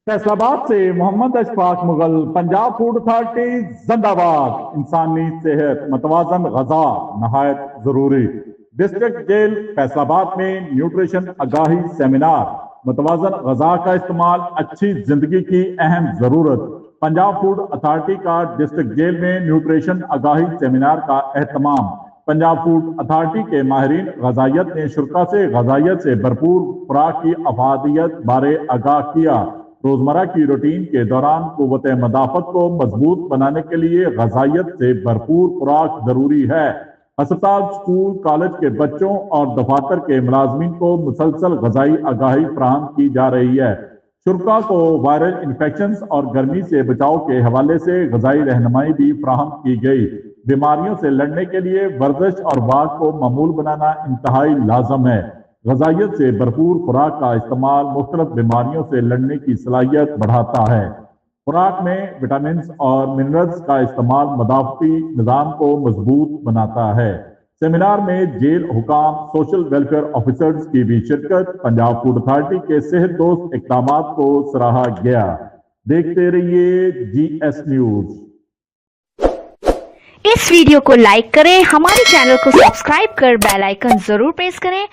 فیصل آباد سے محمد Ashfaq Mughal, Punjab food authority زندہ باد۔ انسانی صحت، متوازن غذا نہایت ضروری۔ ڈسٹرکٹ جیل فیصل آباد میں نیوٹریشن آگاہی سیمینار، متوازن غذا کا استعمال اچھی زندگی کی اہم ضرورت۔ پنجاب فوڈ اتھارٹی کا ڈسٹرکٹ جیل میں نیوٹریشن آگاہی سیمینار کا اہتمام۔ پنجاب فوڈ اتھارٹی کے ماہرین غذائیت نے شرکاء سے غذائیت سے بھرپور خوراک کی افادیت بارے آگاہ کیا۔ روزمرہ کی روٹین کے دوران قوت مدافعت کو مضبوط بنانے کے لیے غذائیت سے بھرپور خوراک ضروری ہے۔ ہسپتال، اسکول، کالج کے بچوں اور دفاتر کے ملازمین کو مسلسل غذائی آگاہی فراہم کی جا رہی ہے۔ شرکاء کو وائرل انفیکشنز اور گرمی سے بچاؤ کے حوالے سے غذائی رہنمائی بھی فراہم کی گئی۔ بیماریوں سے لڑنے کے لیے ورزش اور واک کو معمول بنانا انتہائی لازم ہے۔ غذائیت سے بھرپور خوراک کا استعمال مختلف بیماریوں سے لڑنے کی صلاحیت بڑھاتا ہے۔ خوراک میں وٹامنز اور منرلز کا استعمال مدافعتی نظام کو مضبوط بناتا ہے۔ سیمینار میں جیل حکام، سوشل ویلفیئر آفیسرز کی بھی شرکت۔ پنجاب فوڈ اتھارٹی کے صحت دوست اقدامات کو سراہا گیا۔ دیکھتے رہیے جی ایس نیوز۔ اس ویڈیو کو لائک کریں، ہمارے چینل کو سبسکرائب کر بیل آئیکن ضرور پریس کریں۔